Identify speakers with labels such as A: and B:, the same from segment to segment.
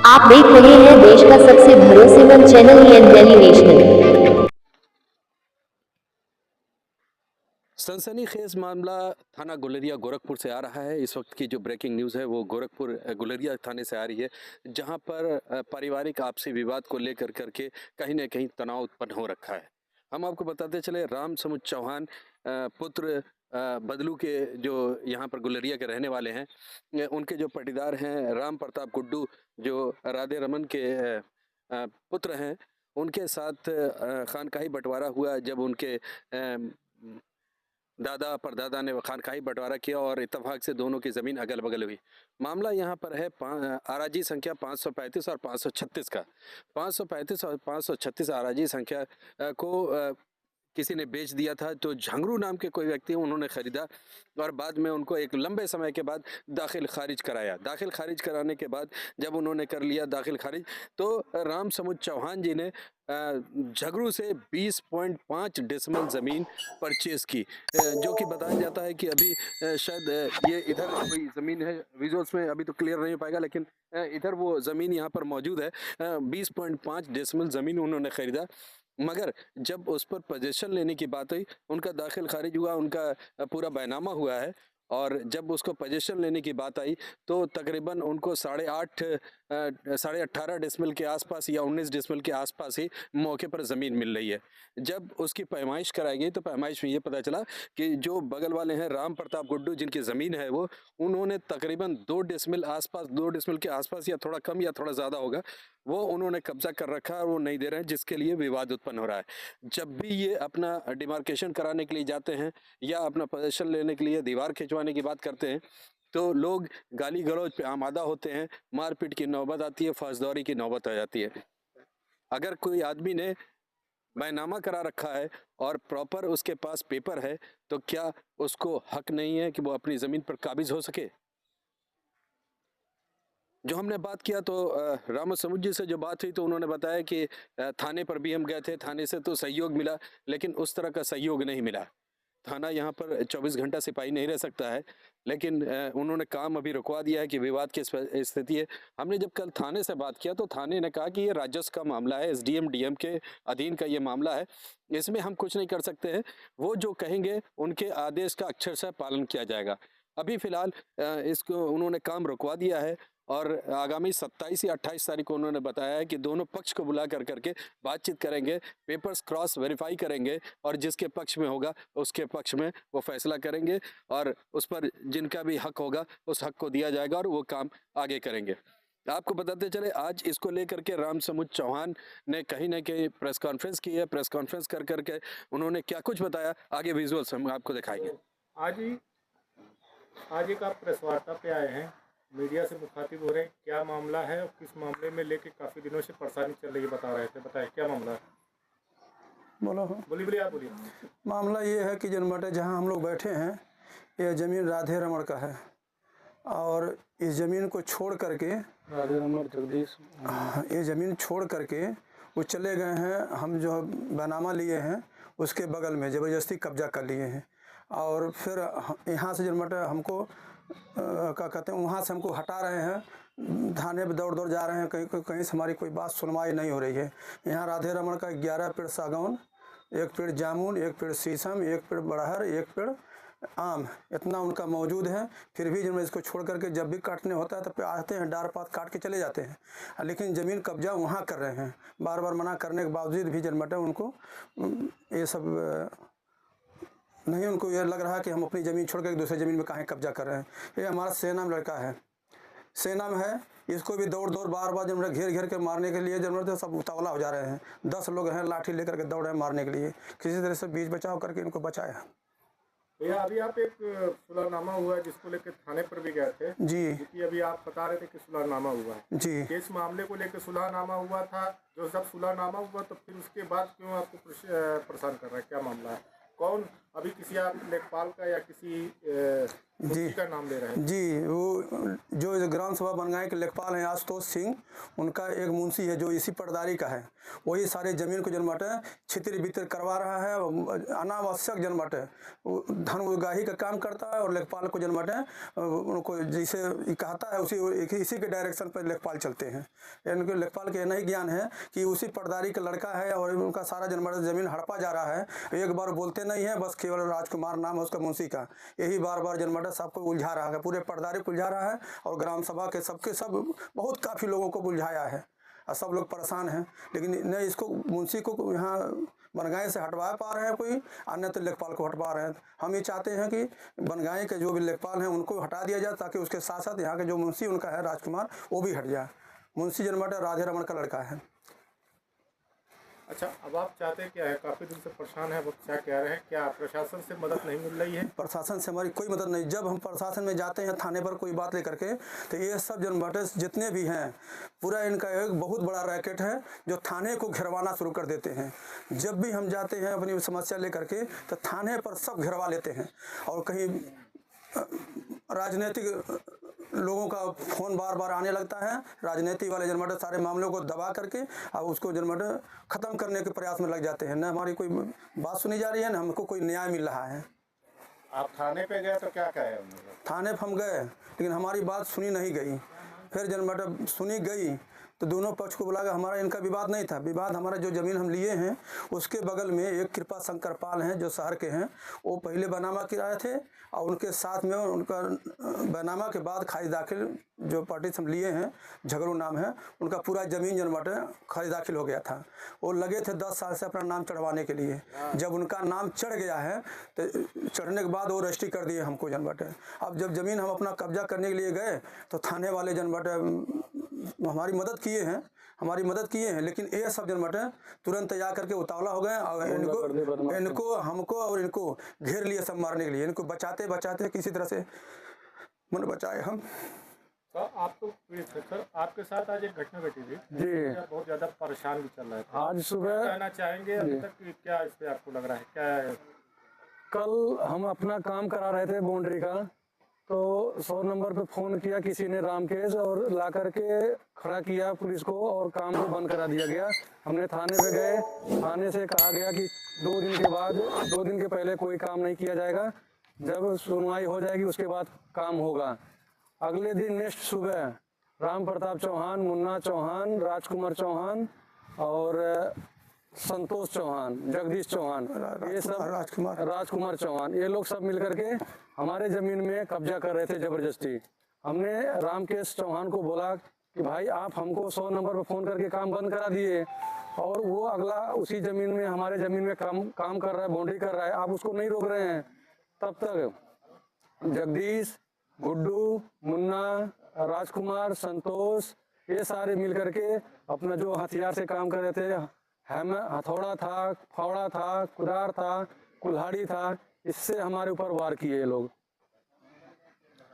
A: आप देख रहे हैं देश का सबसे भरोसेमंद चैनल एन दिल्ली नेशनल।
B: सनसनीखेज मामला थाना गुलेरिया गोरखपुर से आ रहा है। इस वक्त की जो ब्रेकिंग न्यूज़ है वो गोरखपुर गुलेरिया थाने से आ रही है, जहां पर पारिवारिक आपसी विवाद को लेकर करके कहीं न कहीं तनाव उत्पन्न हो रखा है। हम आपको बताते चले, राम समुद्र चौहान पुत्र बदलू के जो यहाँ पर गुलेरिया के रहने वाले हैं, उनके जो पाटीदार हैं राम प्रताप गुड्डू, जो राधे रमन के पुत्र हैं, उनके साथ खानकाही बंटवारा हुआ। जब उनके दादा परदादा ने खानकाही बंटवारा किया और इत्तेफाक से दोनों की ज़मीन अगल बगल हुई। मामला यहाँ पर है आराजी संख्या 535 और 536 का। 535 और 536 आराजी संख्या को किसी ने बेच दिया था, तो झंगरू नाम के कोई व्यक्ति उन्होंने ख़रीदा और बाद में उनको एक लंबे समय के बाद दाखिल खारिज कराया। दाखिल खारिज कराने के बाद जब उन्होंने कर लिया दाखिल खारिज, तो राम समुद्र चौहान जी ने झगड़ू से 20.5 डेसिमल ज़मीन परचेज़ की, जो कि बताया जाता है कि अभी शायद ये इधर कोई ज़मीन है, विजुअल्स में अभी तो क्लियर नहीं हो पाएगा, लेकिन इधर वो ज़मीन यहाँ पर मौजूद है। 20.5 डेसिमल ज़मीन उन्होंने ख़रीदा, मगर जब उस पर पोजीशन लेने की बात हुई, उनका दाखिल खारिज हुआ, उनका पूरा बैनामा हुआ है। और जब उसको पोजीशन लेने की बात आई तो तकरीबन उनको 18.5 डेसिमल के आसपास या 19 डेसिमल के आसपास ही मौके पर ज़मीन मिल रही है। जब उसकी पैमाइश कराई गई तो पैमाइश में ये पता चला कि जो बगल वाले हैं राम प्रताप गुड्डू, जिनकी ज़मीन है वो, उन्होंने तकरीबन 2 डेसिमल आसपास, 2 डेसिमल के आसपास या थोड़ा कम या थोड़ा ज़्यादा होगा, वो उन्होंने कब्जा कर रखा है और वो नहीं दे रहे हैं, जिसके लिए विवाद उत्पन्न हो रहा है। जब भी ये अपना डिमार्केशन कराने के लिए जाते हैं या अपना पोजीशन लेने के लिए दीवार खिंचवाने की बात करते हैं, तो लोग गाली गलौज पे आमादा होते हैं, मारपीट की नौबत आती है, फौजदारी की नौबत आ जाती है। अगर कोई आदमी ने बैनामा करा रखा है और प्रॉपर उसके पास पेपर है, तो क्या उसको हक नहीं है कि वो अपनी ज़मीन पर काबिज हो सके? जो हमने बात किया तो राम समुद्र जी से जो बात हुई तो उन्होंने बताया कि थाने पर भी हम गए थे, थाने से तो सहयोग मिला, लेकिन उस तरह का सहयोग नहीं मिला। थाना यहाँ पर 24 घंटा सिपाही नहीं रह सकता है, लेकिन उन्होंने काम अभी रुकवा दिया है कि विवाद की स्थिति है। हमने जब कल थाने से बात किया तो थाने ने कहा कि ये राजस्व का मामला है, एसडीएम डीएम के अधीन का ये मामला है, इसमें हम कुछ नहीं कर सकते हैं। वो जो कहेंगे उनके आदेश का अक्षरशः पालन किया जाएगा। अभी फ़िलहाल इसको उन्होंने काम रुकवा दिया है और आगामी 27 या 28 तारीख को उन्होंने बताया है कि दोनों पक्ष को बुला कर करके बातचीत करेंगे, पेपर्स क्रॉस वेरीफाई करेंगे और जिसके पक्ष में होगा उसके पक्ष में वो फैसला करेंगे और उस पर जिनका भी हक होगा उस हक को दिया जाएगा और वो काम आगे करेंगे। आपको बताते चले, आज इसको लेकर के राम समुद्र चौहान ने कहीं ना कहीं प्रेस कॉन्फ्रेंस की है। प्रेस कॉन्फ्रेंस कर करके उन्होंने क्या कुछ बताया, आगे विजुअल्स हम आपको दिखाएंगे।
C: आज एक आप प्रेस वार्ता पे आए हैं, मीडिया से मुखातिब हो रहे हैं, क्या मामला है और किस मामले में लेके काफ़ी दिनों से परेशानी चल रही है, बता रहे थे, बताएं क्या मामला है।
D: बोलो।
C: बोलिए आप बोलिए।
D: मामला ये है कि जनमटे जहाँ हम लोग बैठे हैं, यह ज़मीन राधे रमन का है और इस ज़मीन को छोड़ करके
C: राधे रमन जगदीश,
D: ये ज़मीन छोड़ करके वो चले गए हैं। हम जो बैनामा लिए हैं उसके बगल में ज़बरदस्ती कब्जा कर लिए हैं और फिर यहाँ से जनमटे हमको क्या कहते हैं, वहाँ से हमको हटा रहे हैं। थाने पे दौड़ दौड़ जा रहे हैं, कहीं से हमारी कोई बात सुनवाई नहीं हो रही है। यहाँ राधे रमन का 11 पेड़ सागौन, 1 पेड़ जामुन, 1 पेड़ शीशम, 1 पेड़ बड़हर, 1 पेड़ आम, इतना उनका मौजूद है। फिर भी जब इसको छोड़ करके जब भी काटने होता है तब आते हैं, डार पात काट के चले जाते हैं, लेकिन ज़मीन कब्जा वहाँ कर रहे हैं। बार बार मना करने के बावजूद भी जनमटे उनको ये सब नहीं, उनको ये लग रहा है कि हम अपनी ज़मीन छोड़ कर दूसरी ज़मीन में काहे कब्जा कर रहे हैं। ये हमारा सेना में लड़का है, सेना में है, इसको भी दौड़ दौड़ बार बार जब घेर घेर के मारने के लिए जब सब उतावला हो जा रहे हैं। 10 लोग हैं लाठी लेकर के दौड़ रहे हैं मारने के लिए, किसी तरह से बीच बचाव करके इनको बचाया।
C: भैया अभी आप एक सुलहनामा हुआ है जिसको लेकर थाने पर भी गए थे
D: जी,
C: क्योंकि अभी आप बता रहे थे कि सुलहनामा हुआ है
D: जी।
C: इस मामले को लेकर सुलहनामा हुआ था, जो जब सुलहनामा हुआ तो फिर उसके बाद क्यों आपको परेशान कर रहा है, क्या मामला है, कौन अभी किसी आप लेखपाल का या किसी
D: जी
C: का नाम ले रहे हैं?
D: जी, वो जो ग्राम सभा बनगांव के लेखपाल हैं आशुतोष सिंह, उनका एक मुंशी है जो इसी पटदारी का है, वही सारे ज़मीन को जनमट छितिर बितर करवा रहा है। अनावश्यक जनमट धन उगाही का काम करता है और लेखपाल को जनमट उनको जिसे कहता है इसी के डायरेक्शन पर लेखपाल चलते हैं। इनके लेखपाल के नहीं ज्ञान है कि उसी पटदारी का लड़का है और उनका सारा जनमट ज़मीन हड़पा जा रहा है। एक बार बोलते नहीं है, बस केवल राजकुमार नाम है उसका मुंशी का, यही बार बार जनमट सबको उलझा रहा है, पूरे पटदारी को उलझा रहा है और ग्राम सभा के सब बहुत काफ़ी लोगों को उलझाया है और सब लोग परेशान हैं। लेकिन न इसको मुंशी को यहाँ बनगांव से हटवा पा रहे हैं कोई, अन्य तो लेखपाल को हटवा रहे हैं। हम ये चाहते हैं कि बनगांव के जो भी लेखपाल हैं उनको हटा दिया जाए ताकि उसके साथ साथ यहाँ के जो मुंशी उनका है राजकुमार वो भी हट जाए। मुंशी जनमट राधे रमन का लड़का है।
C: अच्छा, अब आप चाहते क्या है? काफ़ी दिन से परेशान है, वो क्या कह रहे हैं? क्या प्रशासन से मदद नहीं मिल रही है?
D: प्रशासन से हमारी कोई मदद नहीं। जब हम प्रशासन में जाते हैं थाने पर कोई बात लेकर के, तो ये सब जनमट जितने भी हैं पूरा इनका एक बहुत बड़ा रैकेट है जो थाने को घेरवाना शुरू कर देते हैं। जब भी हम जाते हैं अपनी समस्या लेकर के तो थाने पर सब घेरवा लेते हैं और कहीं राजनीतिक लोगों का फ़ोन बार बार आने लगता है। राजनीति वाले जनमट सारे मामलों को दबा करके और उसको जनमट ख़त्म करने के प्रयास में लग जाते हैं। न हमारी कोई बात सुनी जा रही है, न हमको कोई न्याय मिल रहा है।
C: आप थाने पे गए तो क्या कहे?
D: थाने पर हम गए लेकिन हमारी बात सुनी नहीं गई। फिर जनमट सुनी गई तो दोनों पक्ष को बुला के, हमारा इनका विवाद नहीं था। विवाद हमारा जो ज़मीन हम लिए हैं उसके बगल में एक कृपा शंकर पाल हैं जो शहर के हैं, वो पहले बनामा किराए थे और उनके साथ में उनका बनामा के बाद खारिज दाखिल जो पार्टी हम लिए हैं, झगड़ू नाम है, उनका पूरा ज़मीन जनमट खारिज दाखिल हो गया था। वो लगे थे 10 साल से अपना नाम चढ़वाने के लिए। जब उनका नाम चढ़ गया है तो चढ़ने के बाद वो रजिस्ट्री कर दिए हमको जनमट। अब जब ज़मीन हम अपना कब्जा करने के लिए गए तो थाने वाले जनमट हमारी मदद किए हैं लेकिन ये सब जनमट तुरंत जा करके उतावला हो गए और इनको हमको और इनको घेर लिए सब मारने के लिए। इनको बचाते बचाते किसी तरह से मन बचाए हम।
C: तो आप तो पीड़ित थे सर, आपके साथ आज एक घटना घटी थी
E: जी,
C: बहुत ज़्यादा परेशान भी चल रहा है।
E: आज सुबह
C: कहना चाहेंगे अभी तक कि क्या इस पे आपको लग रहा है? क्या है?
E: कल हम अपना काम करा रहे थे बाउंड्री का, तो 100 नंबर पे फ़ोन किया किसी ने रामकेश और ला करके खड़ा किया पुलिस को और काम को बंद करा दिया गया। हमने थाने पे गए, थाने से कहा गया कि 2 दिन के पहले कोई काम नहीं किया जाएगा, जब सुनवाई हो जाएगी उसके बाद काम होगा। अगले दिन नेक्स्ट सुबह राम प्रताप चौहान, मुन्ना चौहान, राजकुमार चौहान और संतोष चौहान, जगदीश चौहान, ये सब राजकुमार चौहान, ये लोग सब मिलकर के हमारे ज़मीन में कब्जा कर रहे थे ज़बरदस्ती। हमने रामकेश चौहान को बोला कि भाई आप हमको 100 नंबर पर फ़ोन करके काम बंद करा दिए और वो अगला उसी ज़मीन में हमारे ज़मीन में काम कर रहा है, बाउंड्री कर रहा है, आप उसको नहीं रोक रहे हैं। तब तक जगदीश, गुड्डू, मुन्ना, राजकुमार, संतोष, ये सारे मिल करके अपना जो हथियार से काम कर रहे थे, हथौड़ा था, फावड़ा था, कुदार था, कुल्हाड़ी था, इससे हमारे ऊपर वार किए ये लोग।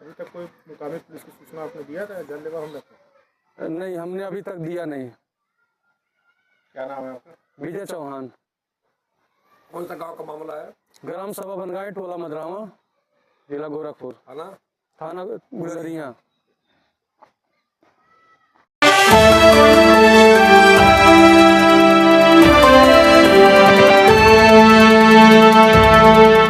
C: अभी तक कोई मुकामी पुलिस की सूचना आपने दिया था जानलेवा हमले को?
E: नहीं, हमने अभी तक दिया नहीं।
C: क्या नाम है आपका?
E: विजय चौहान।
F: कौन सा गांव का मामला है?
E: ग्राम सभा बनगांव, टोला मदरावा, जिला गोरखपुर, थाना गुलरिया।